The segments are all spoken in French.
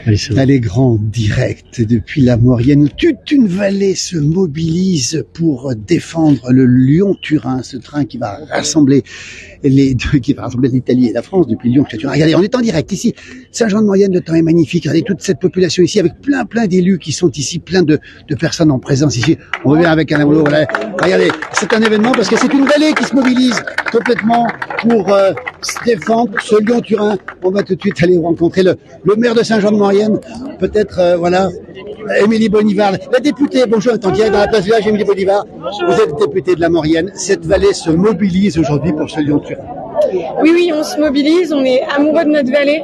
Oui, Talleyrand direct depuis la Maurienne. Toute une vallée se mobilise pour défendre le Lyon-Turin, ce train qui va rassembler l'Italie et la France depuis Lyon jusqu'à Turin. Regardez, on est en direct ici. Saint-Jean-de-Maurienne, le temps est magnifique. Regardez toute cette population ici avec plein d'élus qui sont ici, plein de personnes en présence ici. On revient avec Alain Boulot. Voilà. Regardez, c'est un événement parce que c'est une vallée qui se mobilise complètement pour se défendre ce Lyon-Turin. On va tout de suite aller rencontrer le maire de Saint-Jean-de-Maurienne, peut-être, voilà, Émilie Bonivard, la députée. Bonjour, on est en direct dans la place village, Émilie Bonivard. Vous êtes députée de la Maurienne. Cette vallée se mobilise aujourd'hui pour ce Lyon-Turin. Oui, on se mobilise, on est amoureux de notre vallée.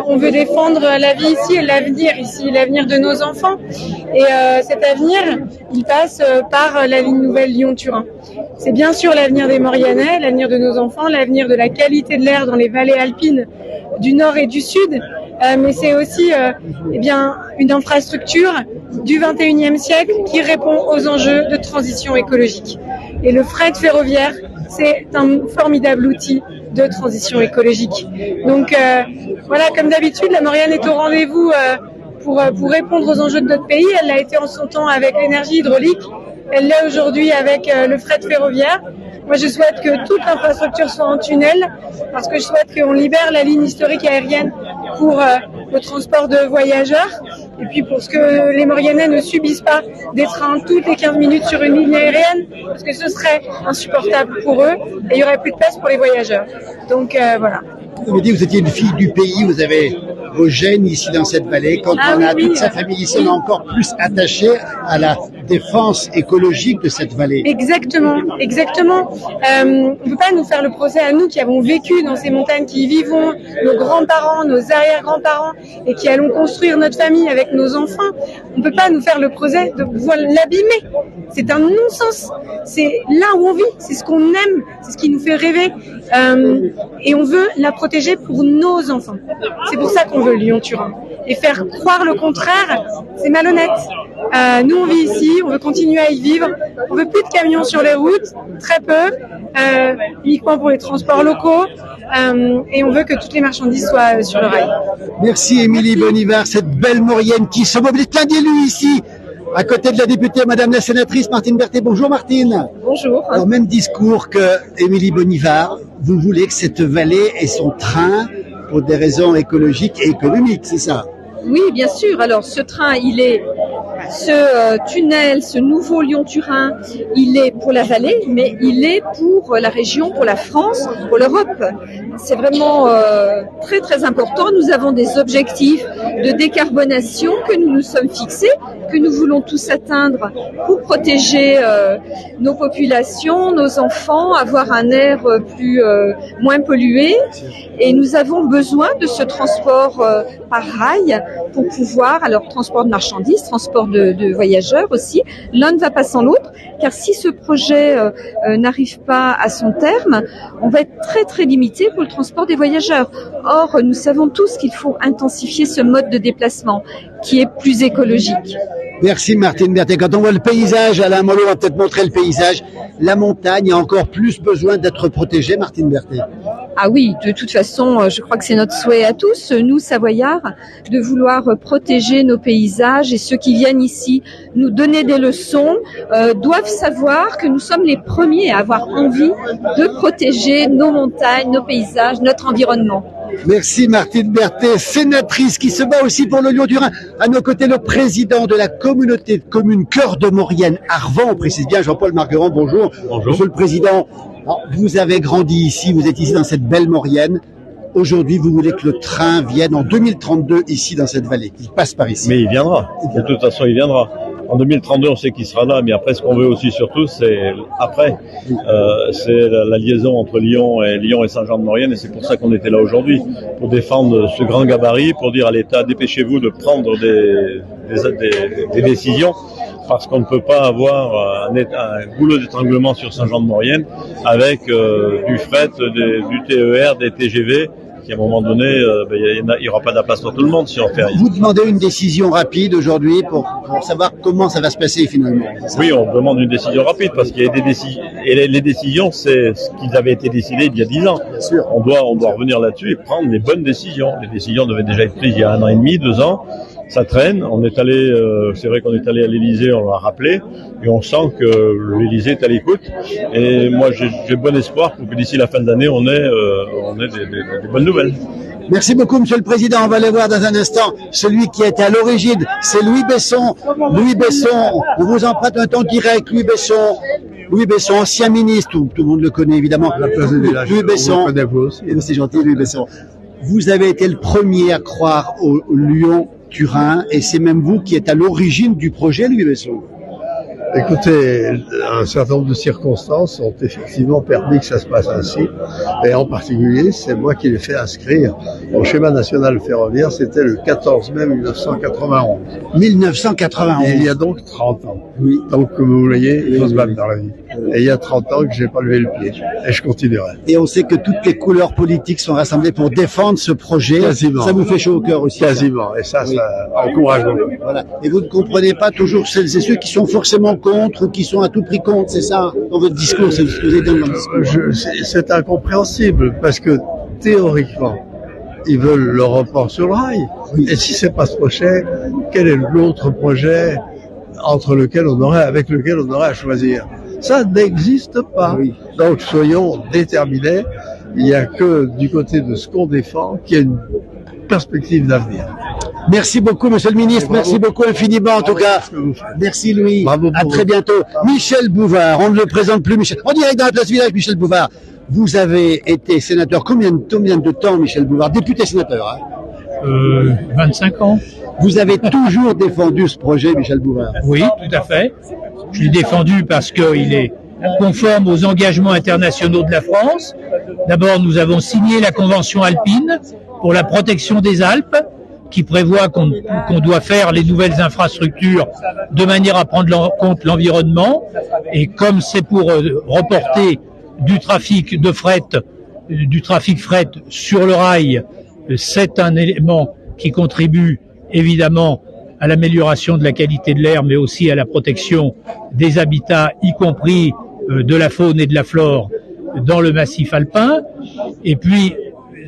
On veut défendre la vie ici et l'avenir de nos enfants. Et cet avenir, il passe par la ligne nouvelle Lyon-Turin. C'est bien sûr l'avenir des Mauriennais, l'avenir de nos enfants, l'avenir de la qualité de l'air dans les vallées alpines du nord et du sud. Mais c'est aussi une infrastructure du 21e siècle qui répond aux enjeux de transition écologique. Et le fret ferroviaire, c'est un formidable outil de transition écologique. Donc voilà, comme d'habitude, la Maurienne est au rendez-vous pour répondre aux enjeux de notre pays. Elle l'a été en son temps avec l'énergie hydraulique, elle l'est aujourd'hui avec le fret ferroviaire. Moi, je souhaite que toute l'infrastructure soit en tunnel, parce que je souhaite qu'on libère la ligne historique aérienne pour le transport de voyageurs, et puis pour ce que les Mauriennais ne subissent pas des trains toutes les 15 minutes sur une ligne aérienne, parce que ce serait insupportable pour eux, et il n'y aurait plus de place pour les voyageurs. Donc voilà. Vous m'avez dit que vous étiez une fille du pays, vous avez vos gènes ici dans cette vallée. Quand on a toute sa famille ici, on est encore plus attaché à la défense écologique de cette vallée. Exactement. On ne peut pas nous faire le procès à nous qui avons vécu dans ces montagnes, qui y vivons, nos grands-parents, nos arrière-grands-parents, et qui allons construire notre famille avec nos enfants. On ne peut pas nous faire le procès de pouvoir l'abîmer. C'est un non-sens. C'est là où on vit, c'est ce qu'on aime, c'est ce qui nous fait rêver. Et on veut la protéger pour nos enfants. C'est pour ça qu'on veut Lyon-Turin. Et faire croire le contraire, c'est malhonnête. Nous, on vit ici, on veut continuer à y vivre. On veut plus de camions sur les routes, très peu, uniquement pour les transports locaux. Et on veut que toutes les marchandises soient sur le rail. Merci Émilie Bonivard, cette belle Maurienne qui se mobilise, plein d'élus ici. À côté de la députée, madame la sénatrice Martine Berthet. Bonjour Martine. Bonjour. Alors, même discours que Émilie Bonivard. Vous voulez que cette vallée ait son train pour des raisons écologiques et économiques, c'est ça? Oui, bien sûr. Alors, ce train, ce tunnel, ce nouveau Lyon-Turin, il est pour la vallée, mais il est pour la région, pour la France, pour l'Europe. C'est vraiment très très important. Nous avons des objectifs de décarbonation que nous nous sommes fixés, que nous voulons tous atteindre pour protéger nos populations, nos enfants, avoir un air moins pollué. Et nous avons besoin de ce transport par rail pour pouvoir, alors transport de marchandises, transport de voyageurs aussi, l'un ne va pas sans l'autre, car si ce projet n'arrive pas à son terme, on va être très très limité pour le transport des voyageurs. Or, nous savons tous qu'il faut intensifier ce mode de déplacement qui est plus écologique. Merci Martine Berthet. Quand on voit le paysage, Alain Mollo va peut-être montrer le paysage, la montagne a encore plus besoin d'être protégée, Martine Berthet. Ah oui, de toute façon, je crois que c'est notre souhait à tous, nous Savoyards, de vouloir protéger nos paysages, et ceux qui viennent ici nous donner des leçons doivent savoir que nous sommes les premiers à avoir envie de protéger nos montagnes, nos paysages, notre environnement. Merci Martine Berthet, sénatrice qui se bat aussi pour le Lyon-Turin. À nos côtés, le président de la communauté de communes Cœur de Maurienne, Arvent, on précise bien, Jean-Paul Margueron, bonjour. Bonjour. Monsieur le président, alors, vous avez grandi ici, vous êtes ici dans cette belle Maurienne. Aujourd'hui, vous voulez que le train vienne en 2032 ici dans cette vallée, qu'il passe par ici. Mais il viendra, de toute façon il viendra. En 2032, on sait qu'il sera là, mais après, ce qu'on veut aussi surtout, c'est après, c'est la liaison entre Lyon et Saint-Jean-de-Maurienne, et c'est pour ça qu'on était là aujourd'hui, pour défendre ce grand gabarit, pour dire à l'État, dépêchez-vous de prendre des décisions, parce qu'on ne peut pas avoir un goulot d'étranglement sur Saint-Jean-de-Maurienne avec du fret, du TER, des TGV, qu'à un moment donné, il n'y aura pas de la place pour tout le monde si on fait rien. Vous demandez une décision rapide aujourd'hui pour savoir comment ça va se passer finalement. Oui, on demande une décision rapide parce qu'il y a des décisions. Et les décisions, c'est ce qui avait été décidé il y a 10 ans. Bien sûr. On doit revenir là-dessus et prendre les bonnes décisions. Les décisions devaient déjà être prises il y a 1 an et demi, 2 ans. Ça traîne. On est allé, c'est vrai qu'on est allé à l'Élysée, on l'a rappelé, et on sent que l'Élysée est à l'écoute. Et moi, j'ai bon espoir pour que d'ici la fin de l'année, on ait des bonnes nouvelles. Merci beaucoup, Monsieur le Président. On va aller voir dans un instant celui qui était à l'origine. C'est Louis Besson. Louis Besson, on vous emprunte un temps direct. Louis Besson, ancien ministre, tout le monde le connaît évidemment. La place du village. Louis Besson. Aussi. C'est gentil, Louis Besson. Vous avez été le premier à croire au Lyon-Turin et c'est même vous qui êtes à l'origine du projet, Louis Besson. Écoutez, un certain nombre de circonstances ont effectivement permis que ça se passe ainsi. Et en particulier, c'est moi qui l'ai fait inscrire au schéma national ferroviaire. C'était le 14 mai 1991. 1991. Et il y a donc 30 ans. Oui. Donc, comme vous voyez, il faut se battre dans la vie. Et il y a 30 ans que j'ai pas levé le pied. Et je continuerai. Et on sait que toutes les couleurs politiques sont rassemblées pour défendre ce projet. Quasiment. Ça vous fait chaud au cœur aussi. Quasiment. Et ça, oui. Ça encourage beaucoup. Voilà. Et vous ne comprenez pas toujours celles et ceux qui sont forcément contre ou qui sont à tout prix contre, c'est ça, dans votre discours, c'est ce que vous avez dit dans le discours. C'est incompréhensible parce que théoriquement, ils veulent le report sur le rail. Oui. Et si c'est pas ce projet, quel est l'autre projet avec lequel on aurait à choisir? Ça n'existe pas. Oui. Donc soyons déterminés. Il n'y a que du côté de ce qu'on défend qu'il y a une perspective d'avenir. Merci beaucoup, Monsieur le Ministre. Merci beaucoup infiniment, en tout cas. Merci, Louis. Bravo. À très bientôt. Michel Bouvard, on ne le présente plus, Michel. En direct dans la place Village, Michel Bouvard. Vous avez été sénateur combien de temps, Michel Bouvard? Député sénateur, hein? 25 ans. Vous avez toujours défendu ce projet, Michel Bouvard? Oui, tout à fait. Je l'ai défendu parce qu'il est conforme aux engagements internationaux de la France. D'abord, nous avons signé la Convention alpine pour la protection des Alpes, qui prévoit qu'on doit faire les nouvelles infrastructures de manière à prendre en compte l'environnement. Et comme c'est pour reporter du trafic de fret, du trafic fret sur le rail, c'est un élément qui contribue évidemment à l'amélioration de la qualité de l'air, mais aussi à la protection des habitats, y compris de la faune et de la flore dans le massif alpin. Et puis,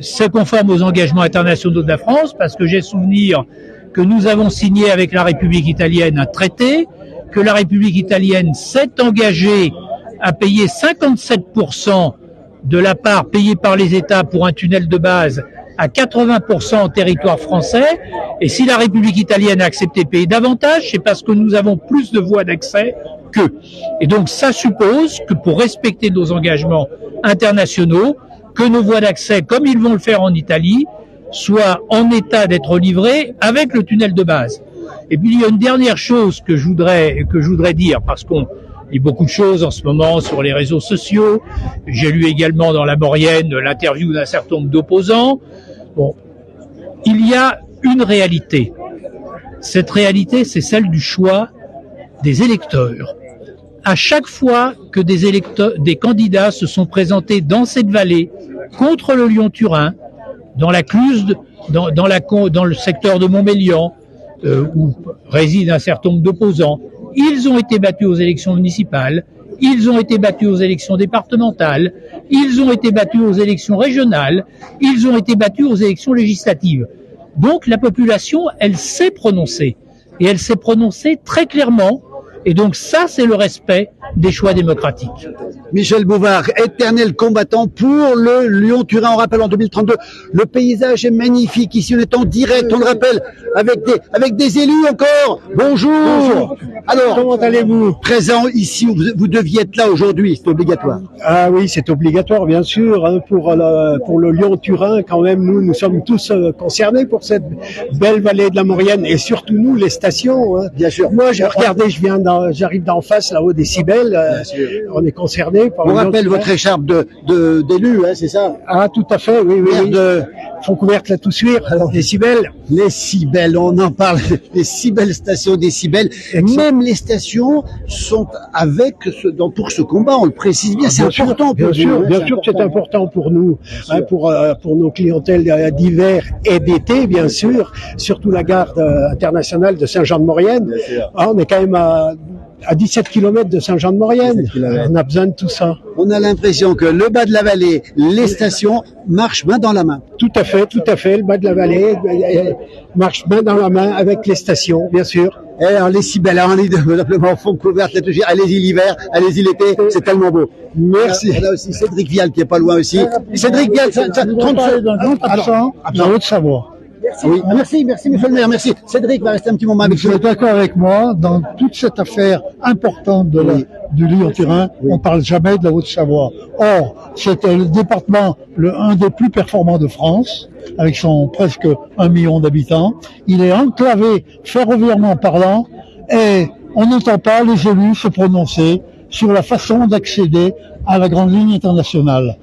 c'est conforme aux engagements internationaux de la France, parce que j'ai souvenir que nous avons signé avec la République italienne un traité, que la République italienne s'est engagée à payer 57% de la part payée par les États pour un tunnel de base à 80% en territoire français. Et si la République italienne a accepté de payer davantage, c'est parce que nous avons plus de voies d'accès qu'eux. Et donc ça suppose que pour respecter nos engagements internationaux, que nos voies d'accès, comme ils vont le faire en Italie, soient en état d'être livrées avec le tunnel de base. Et puis il y a une dernière chose que je voudrais dire, parce qu'on lit beaucoup de choses en ce moment sur les réseaux sociaux. J'ai lu également dans la Maurienne l'interview d'un certain nombre d'opposants. Bon, il y a une réalité. Cette réalité, c'est celle du choix des électeurs. À chaque fois que des candidats se sont présentés dans cette vallée contre le Lyon-Turin, dans la Cluse, dans le secteur de Montmélian, où résident un certain nombre d'opposants, ils ont été battus aux élections municipales, ils ont été battus aux élections départementales, ils ont été battus aux élections régionales, ils ont été battus aux élections législatives. Donc la population, elle s'est prononcée, et elle s'est prononcée très clairement, et donc ça, c'est le respect des choix démocratiques. Michel Bouvard, éternel combattant pour le Lyon-Turin. On rappelle en 2032, le paysage est magnifique. Ici, on est en direct, on le rappelle, avec des élus encore. Bonjour. Bonjour. Alors, comment allez-vous? Présent ici, vous deviez être là aujourd'hui, c'est obligatoire. Ah oui, c'est obligatoire, bien sûr. Hein, pour le Lyon-Turin, quand même, nous sommes tous concernés pour cette belle vallée de la Maurienne, et surtout nous, les stations. Hein. Bien sûr. Moi, j'ai regardé, j'arrive d'en face, là-haut des Cibères. clientèle, on est concerné par. On rappelle votre écharpe d'élu, hein, c'est ça? Ah, tout à fait, oui. De fond couverte la Toussuire, les Cybèles. Les Cybèles, on en parle, les si belles stations des Cybèles. Même les stations sont pour ce combat, on le précise bien, c'est important pour nous. Bien sûr que c'est important pour nous, hein, pour nos clientèles d'hiver et d'été, bien sûr, surtout la gare internationale de Saint-Jean-de-Maurienne. On est quand même à 17 km de Saint-Jean-de-Maurienne. On a besoin de tout ça. On a l'impression que le bas de la vallée, les stations marchent main dans la main. Tout à fait. Le bas de la vallée marche main dans la main avec les stations, bien sûr. Et alors les Cybèles, on est simplement fond couverte, allez-y l'hiver, allez-y l'été, c'est tellement beau. Merci. On a aussi Cédric Vial qui est pas loin aussi. Cédric Vial, 30 secondes. Dans Haute-Savoie. Oui, merci, monsieur le maire, merci. Cédric va rester un petit moment avec vous. Vous êtes d'accord avec moi, dans toute cette affaire importante du Lyon-Turin, on parle jamais de la Haute-Savoie. Or, c'est le département, un des plus performants de France, avec son presque 1 million d'habitants. Il est enclavé ferroviairement parlant et on n'entend pas les élus se prononcer sur la façon d'accéder à la grande ligne internationale.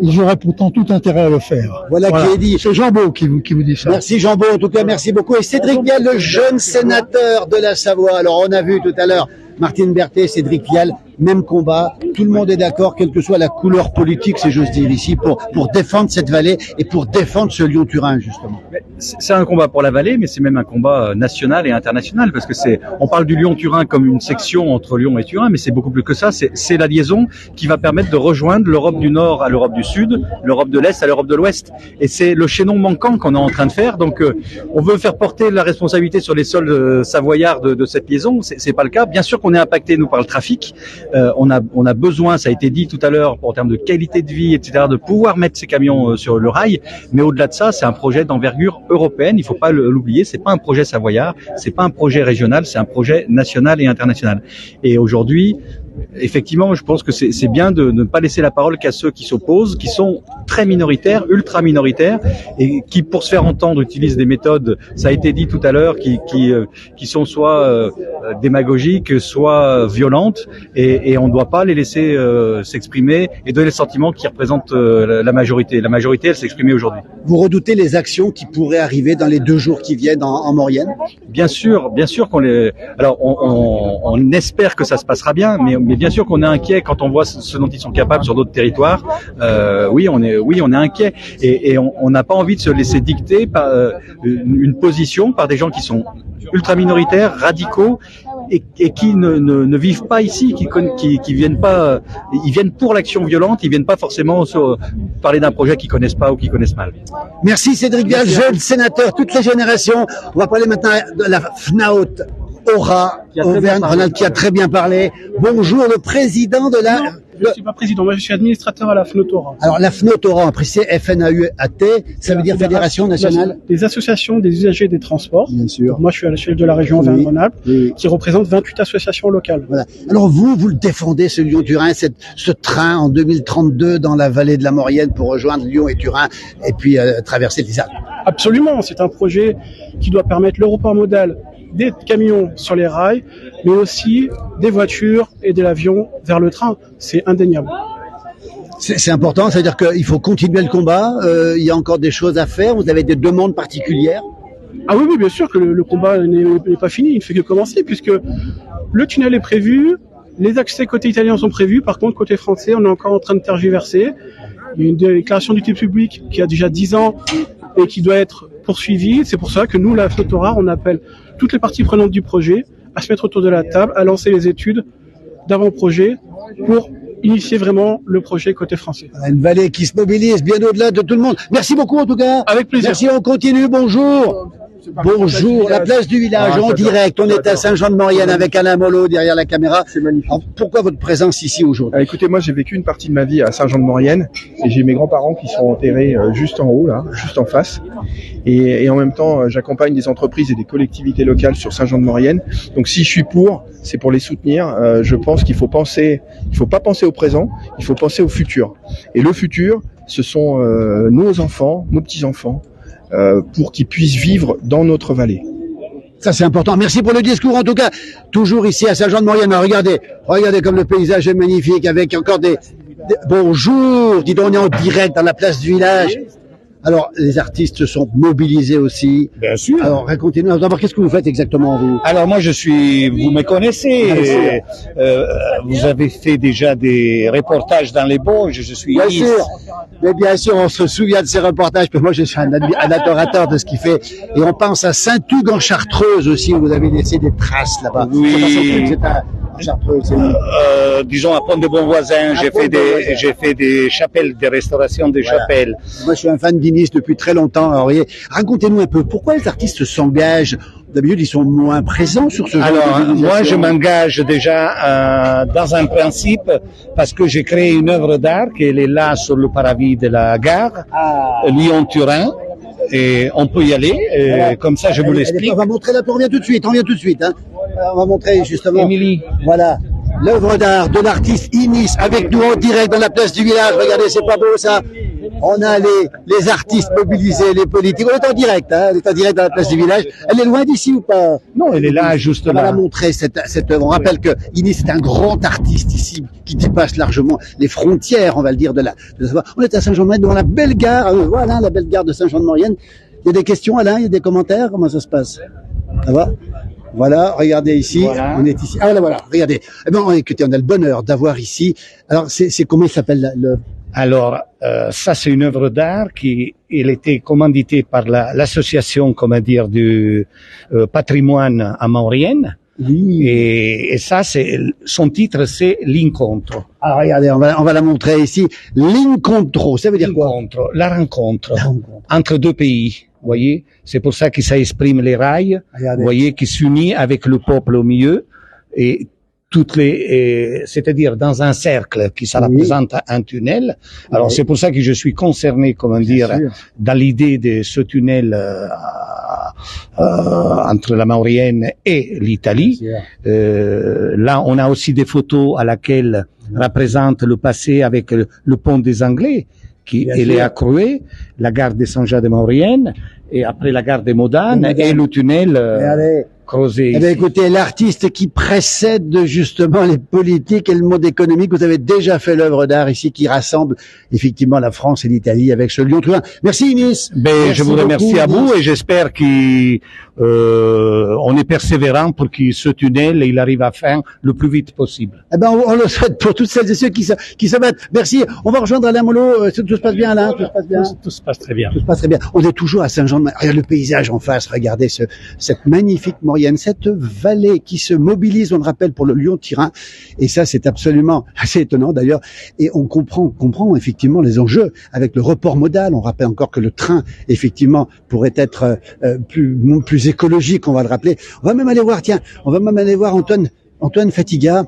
Ils auraient pourtant tout intérêt à le faire. Voilà qui est dit. C'est Jean-Beau qui vous dit ça. Merci Jean-Beau, en tout cas merci beaucoup. Et Cédric Vial, le jeune sénateur de la Savoie. Alors on a vu tout à l'heure Martine Berthet, Cédric Vial, même combat. Tout le monde est d'accord, quelle que soit la couleur politique, si j'ose dire ici, pour défendre cette vallée et pour défendre ce Lyon-Turin, justement. C'est un combat pour la vallée, mais c'est même un combat national et international, parce que on parle du Lyon-Turin comme une section entre Lyon et Turin, mais c'est beaucoup plus que ça. C'est la liaison qui va permettre de rejoindre l'Europe du Nord à l'Europe du Sud, l'Europe de l'Est à l'Europe de l'Ouest. Et c'est le chaînon manquant qu'on est en train de faire. Donc, on veut faire porter la responsabilité sur les sols savoyards de cette liaison. C'est pas le cas. Bien sûr qu'on est impacté, nous, par le trafic. On a besoin, ça a été dit tout à l'heure, en termes de qualité de vie, etc., de pouvoir mettre ces camions sur le rail. Mais au-delà de ça, c'est un projet d'envergure européenne. Il faut pas l'oublier. C'est pas un projet savoyard. C'est pas un projet régional. C'est un projet national et international. Et aujourd'hui, effectivement, je pense que c'est bien de ne pas laisser la parole qu'à ceux qui s'opposent, qui sont très minoritaires, ultra minoritaires, et qui, pour se faire entendre, utilisent des méthodes, ça a été dit tout à l'heure, qui sont soit démagogiques, soit violentes, et on ne doit pas les laisser s'exprimer et donner le sentiment qu'ils représentent la majorité. La majorité, elle s'exprimait aujourd'hui. Vous redoutez les actions qui pourraient arriver dans les 2 jours qui viennent en Maurienne? Bien sûr qu'on les. Alors, on espère que ça se passera bien, mais bien sûr qu'on est inquiet quand on voit ce dont ils sont capables sur d'autres territoires. Oui, on est inquiet, et on n'a pas envie de se laisser dicter par une position par des gens qui sont ultra minoritaires, radicaux, et qui ne vivent pas ici, qui viennent pas, ils viennent pour l'action violente, ils viennent pas forcément parler d'un projet qu'ils connaissent pas ou qu'ils connaissent mal. Merci Cédric Vial, jeune sénateur, toutes les générations. On va parler maintenant de la FNAOT. Aura, Auvergne-Rhône-Alpes, qui a très bien parlé. Bonjour, le président de la... Non, je ne suis pas président, moi je suis administrateur à la FNAOT Aura. Alors la FNAOT Aura, après c'est FNAUAT, ça veut dire Fédération Nationale des associations des usagers des transports. Bien sûr. Donc, moi je suis à l'échelle de la région Auvergne-Rhône-Alpes, qui représente 28 associations locales. Voilà. Alors vous le défendez, ce Lyon-Turin, ce train en 2032 dans la vallée de la Maurienne pour rejoindre Lyon et Turin, et puis traverser les Alpes. Absolument, c'est un projet qui doit permettre le report modal des camions sur les rails, mais aussi des voitures et de l'avion vers le train. C'est indéniable. C'est important, c'est-à-dire qu'il faut continuer le combat, il y a encore des choses à faire, vous avez des demandes particulières? Ah oui, bien sûr que le combat n'est pas fini, il ne fait que commencer, puisque le tunnel est prévu, les accès côté italien sont prévus, par contre côté français, on est encore en train de tergiverser. Il y a une déclaration d'utilité publique qui a déjà 10 ans et qui doit être poursuivie. C'est pour ça que nous, la FNAOT Aura, on appelle toutes les parties prenantes du projet à se mettre autour de la table, à lancer les études d'avant-projet pour initier vraiment le projet côté français. Une vallée qui se mobilise bien au-delà de tout le monde. Merci beaucoup en tout cas. Avec plaisir. Merci, on continue. Bonjour. Bonjour, la place du village en direct. On est à Saint-Jean-de-Maurienne avec Alain Mollo derrière la caméra. C'est magnifique. Alors, pourquoi votre présence ici aujourd'hui? Écoutez, moi j'ai vécu une partie de ma vie à Saint-Jean-de-Maurienne et j'ai mes grands-parents qui sont enterrés juste en haut, là, juste en face. Et en même temps, j'accompagne des entreprises et des collectivités locales sur Saint-Jean-de-Maurienne. Donc si je suis c'est pour les soutenir. Je pense qu'il faut pas penser au présent, il faut penser au futur. Et le futur, ce sont nos enfants, nos petits-enfants, pour qu'ils puissent vivre dans notre vallée. Ça, c'est important. Merci pour le discours. En tout cas, toujours ici à Saint-Jean-de-Maurienne. Regardez comme le paysage est magnifique avec encore des bonjour. Dis donc, on est en direct dans la place du village. Alors, les artistes sont mobilisés aussi. Bien sûr. Alors, racontez-nous. D'abord, qu'est-ce que vous faites exactement, vous? Alors, moi, vous me connaissez. Vous avez fait déjà des reportages dans les Bauges. Je suis Bien sûr. Mais bien sûr, on se souvient de ces reportages. Moi, je suis un adorateur de ce qu'il fait. Et on pense à Saint-Hugues en Chartreuse aussi, où vous avez laissé des traces là-bas. Oui. C'est à Chartreuse. Disons, à Pont-de-Bon-Voisin, j'ai fait des chapelles, des restaurations des chapelles. Moi, je suis un fan d'Inis depuis très longtemps. Alors, racontez-nous un peu, pourquoi les artistes s'engagent? D'habitude, ils sont moins présents sur ce genre de moi, je m'engage déjà dans un principe parce que j'ai créé une œuvre d'art qui est là sur le parvis de la gare, Lyon-Turin. Et on peut y aller, voilà. Comme ça je vous l'explique. On va montrer là, on vient tout de suite. Hein. On va montrer justement. Émilie. Voilà. L'œuvre d'art de l'artiste Inis avec nous en direct dans la place du village. Regardez, c'est pas beau ça. On a les artistes mobilisés, les politiques. On est en direct, hein. On est en direct dans la place du village. Elle est loin d'ici ou pas? Non, elle est là, juste là. On va la montrer, cette œuvre. On rappelle que Inis est un grand artiste ici, qui dépasse largement les frontières, on va le dire, de la savoir. On est à Saint-Jean-de-Maurienne, devant la belle gare. Voilà, la belle gare de Saint-Jean-de-Maurienne. Il y a des questions, Alain? Il y a des commentaires? Comment ça se passe? Ça va? Voilà, regardez ici, voilà. On est ici. Ah voilà, regardez. Eh ben, écoutez, on a le bonheur d'avoir ici. Alors, c'est comment il s'appelle le... Alors, ça c'est une œuvre d'art elle était commanditée par l'association, comment dire, du patrimoine à Maurienne. Oui. Et ça, son titre, c'est L'Incontro. Ah, regardez, on va la montrer ici. L'Incontro, ça veut dire quoi? La rencontre entre deux pays. Vous voyez, c'est pour ça que ça exprime les rails. Regardez. Vous voyez, qui s'unit avec le peuple au milieu et c'est-à-dire dans un cercle qui ça représente un tunnel. Alors c'est pour ça que je suis concerné, comment dire, dans l'idée de ce tunnel entre la Maurienne et l'Italie. Là, on a aussi des photos à laquelle représente le passé avec le pont des Anglais. Elle est accruée, la gare de Saint-Jean-de-Maurienne, et après la gare de Modane, et le tunnel creusé. Eh bien, écoutez, l'artiste qui précède justement les politiques et le monde économique, vous avez déjà fait l'œuvre d'art ici qui rassemble effectivement la France et l'Italie avec ce Lyon-Turin. Merci Inis. Je vous remercie à vous et j'espère qu'on est persévérant pour que ce tunnel il arrive à fin le plus vite possible. Eh ben, on le souhaite pour toutes celles et ceux qui se battent. Merci. On va rejoindre Alain Molot. Tout se passe bien, Alain? Tout se passe bien? Tout se passe très bien. Tout se passe très bien. On est toujours à Saint-Jean-de-Maurienne. Regardez le paysage en face. Regardez cette magnifique Maurienne, cette vallée qui se mobilise, on le rappelle, pour le Lyon-Turin. Et ça, c'est absolument assez étonnant d'ailleurs. Et on comprend effectivement les enjeux avec le report modal. On rappelle encore que le train, effectivement, pourrait être plus écologique, on va le rappeler. On va même aller voir Antoine Fatiga.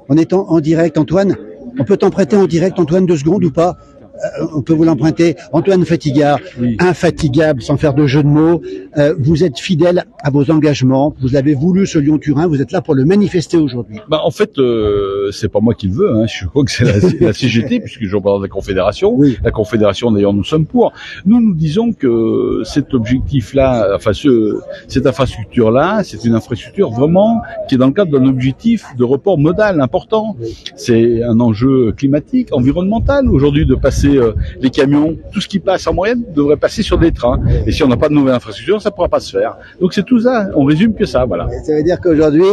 On est en direct, Antoine. On peut t'en prêter en direct, Antoine, 2 secondes ou pas? On peut vous l'emprunter. Antoine Fatiga, infatigable, sans faire de jeu de mots. Vous êtes fidèle à vos engagements. Vous avez voulu ce Lyon-Turin. Vous êtes là pour le manifester aujourd'hui. En fait, c'est pas moi qui le veux. Hein. Je crois que c'est la CGT, puisque je représente la Confédération. Oui. La Confédération, d'ailleurs, nous sommes pour. Nous disons que cet objectif-là, cette infrastructure-là, c'est une infrastructure vraiment qui est dans le cadre d'un objectif de report modal important. Oui. C'est un enjeu climatique, environnemental. Aujourd'hui, de passer les camions, tout ce qui passe en moyenne devrait passer sur des trains. Et si on n'a pas de nouvelle infrastructure, ça ne pourra pas se faire. Donc c'est tout ça, on résume que ça, voilà. Ça veut dire qu'aujourd'hui,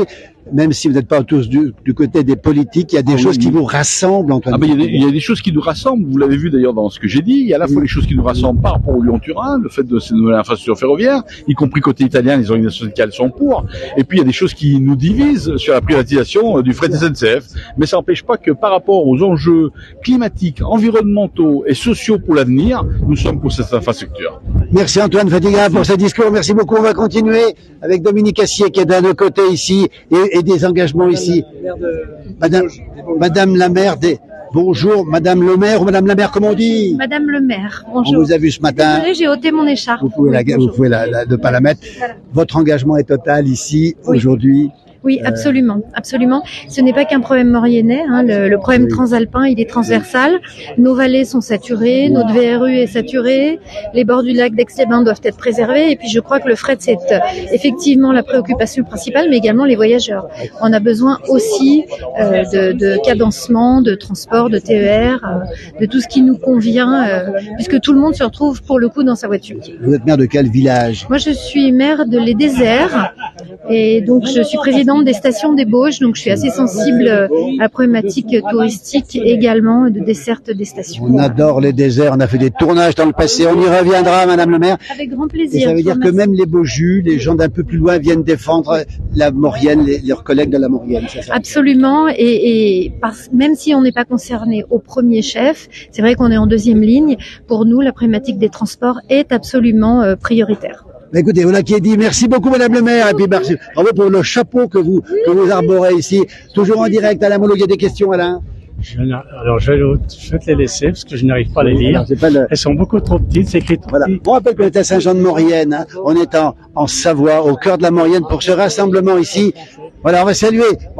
même si vous n'êtes pas tous du côté des politiques, il y a des choses qui vous rassemblent, Antoine. Il y a des choses qui nous rassemblent, vous l'avez vu d'ailleurs dans ce que j'ai dit, il y a à la fois les choses qui nous rassemblent par rapport au Lyon-Turin, le fait de ces nouvelles infrastructures ferroviaires, y compris côté italien, les organisations syndicales sont pour, et puis il y a des choses qui nous divisent sur la privatisation du fret SNCF, mais ça n'empêche pas que par rapport aux enjeux climatiques, environnementaux et sociaux pour l'avenir, nous sommes pour cette infrastructure. Merci Antoine Fatiga pour ce discours, merci beaucoup, on va continuer avec Dominique Assier qui est d'un autre côté ici, et des engagements ici. Madame la maire bonjour, Madame le maire ou Madame la maire, comment on dit? Madame le maire, bonjour. On vous a vu ce matin. Désolée, j'ai ôté mon écharpe. Vous pouvez ne pas la mettre. Voilà. Votre engagement est total ici, aujourd'hui. Oui, absolument, absolument. Ce n'est pas qu'un problème mauriennais, hein. Le problème transalpin, il est transversal. Nos vallées sont saturées, notre VRU est saturée, les bords du lac d'Aix-les-Bains doivent être préservés. Et puis je crois que le fret, c'est effectivement la préoccupation principale, mais également les voyageurs. On a besoin aussi de cadencement, de transport, de TER, de tout ce qui nous convient, puisque tout le monde se retrouve pour le coup dans sa voiture. Vous êtes maire de quel village? Moi, je suis maire de Les Déserts et donc je suis présidente des stations d'ébauche, donc je suis assez sensible à la problématique touristique également de desserte des stations. On adore les déserts, on a fait des tournages dans le passé, on y reviendra, Madame le maire. Avec grand Et plaisir. ça veut dire que même les Beaujus, les gens d'un peu plus loin viennent défendre la Maurienne, leurs collègues de la Maurienne. Ça. Absolument, même si on n'est pas concerné au premier chef, c'est vrai qu'on est en deuxième ligne. Pour nous, la problématique des transports est absolument prioritaire. Écoutez, voilà qui est dit. Merci beaucoup, Madame le maire. Et puis, merci. Bravo pour le chapeau que vous arborez ici. Toujours en direct, Alain Molo. Il y a des questions, Alain? Alors, je vais te les laisser parce que je n'arrive pas à les lire. Elles sont beaucoup trop petites, c'est écrit tout petit. On rappelle qu'on est à Saint-Jean-de-Maurienne. Hein. On est en Savoie, au cœur de la Maurienne, pour ce rassemblement ici. Voilà, on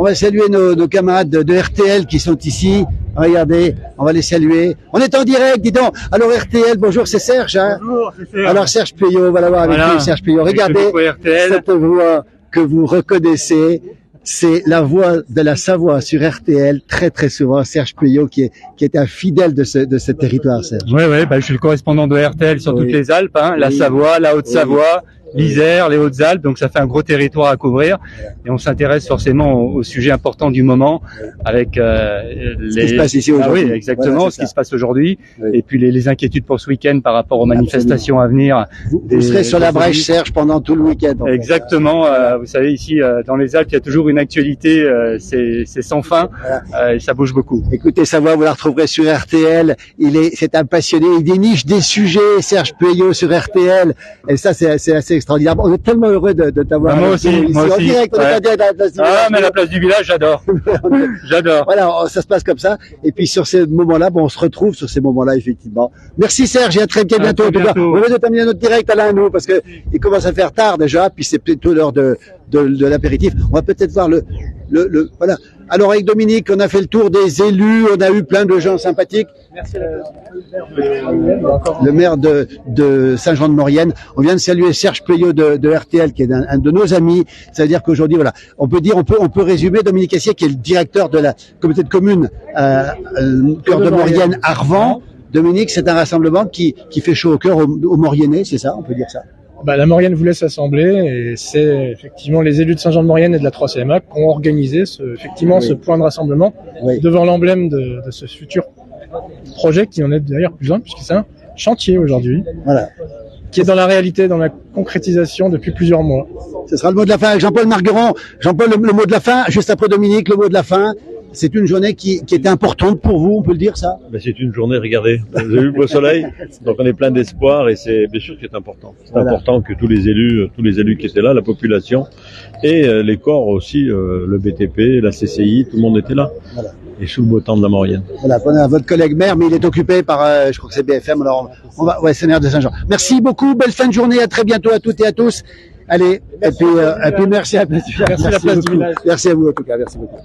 va saluer nos camarades de RTL qui sont ici. Regardez, on va les saluer. On est en direct, dis donc. Alors RTL, bonjour, c'est Serge. Hein. Bonjour, c'est Serge. Alors Serge Puyot, on va l'avoir avec lui, Serge Puyot. Regardez cette voix que vous reconnaissez. C'est la voix de la Savoie sur RTL, très très souvent, Serge Puyot, qui est un fidèle de ce territoire, Serge. Oui, je suis le correspondant de RTL sur toutes les Alpes, hein, la Savoie, la Haute-Savoie, l'Isère, les Hautes-Alpes, donc ça fait un gros territoire à couvrir et on s'intéresse forcément au sujet important du moment avec ce qui se passe ici aujourd'hui. Oui, exactement, voilà, ce qui se passe aujourd'hui et puis les inquiétudes pour ce week-end par rapport aux manifestations à venir. Vous serez sur la brèche, Serge, pendant tout le week-end. Exactement, vous savez, ici dans les Alpes, il y a toujours une actualité, c'est sans fin et ça bouge beaucoup. Écoutez, Savoie, vous la retrouverez sur RTL, c'est un passionné, il déniche des sujets, Serge Puyot sur RTL, et ça c'est assez extraordinaire. On est tellement heureux de t'avoir moi aussi. En direct, on est en direct à la place du village. Mais la place du village, j'adore. J'adore. Voilà, ça se passe comme ça. Et puis sur ces moments-là, on se retrouve sur ces moments-là, effectivement. Merci Serge, et à très bientôt. En tout cas, on va terminer notre direct Alain, nous, parce que il commence à faire tard déjà, puis c'est plutôt l'heure de l'apéritif. On va peut-être voir voilà. Alors avec Dominique, on a fait le tour des élus, on a eu plein de gens sympathiques. Merci le maire de Saint-Jean-de-Maurienne. On vient de saluer Serge Puyot de RTL, qui est un de nos amis. Ça veut dire qu'aujourd'hui, voilà, on peut résumer Dominique Assier, qui est le directeur de la communauté de communes cœur de Maurienne Arvent. Dominique, c'est un rassemblement qui fait chaud au cœur aux Mauriennais, c'est ça, on peut dire ça? La Maurienne voulait s'assembler et c'est effectivement les élus de Saint-Jean-de-Maurienne et de la 3CMA qui ont organisé ce point de rassemblement devant l'emblème de ce futur projet qui en est d'ailleurs plus un puisque c'est un chantier aujourd'hui qui est dans la réalité, dans la concrétisation depuis plusieurs mois. Ce sera le mot de la fin avec Jean-Paul Margueron. Jean-Paul, le mot de la fin, juste après Dominique, le mot de la fin. C'est une journée qui était importante pour vous, on peut le dire ça? C'est une journée, regardez, vous avez vu le beau soleil, donc on est plein d'espoir et c'est bien sûr que c'est important. C'est important que tous les élus qui étaient là, la population et les corps aussi, le BTP, la CCI, tout le monde était là. Voilà. Et sous le beau temps de la Maurienne. Voilà, on a votre collègue maire, mais il est occupé par, je crois que c'est BFM, alors c'est maire de Saint-Jean. Merci beaucoup, belle fin de journée, à très bientôt à toutes et à tous. Allez, et puis merci à la place du village. Merci à vous en tout cas, merci beaucoup.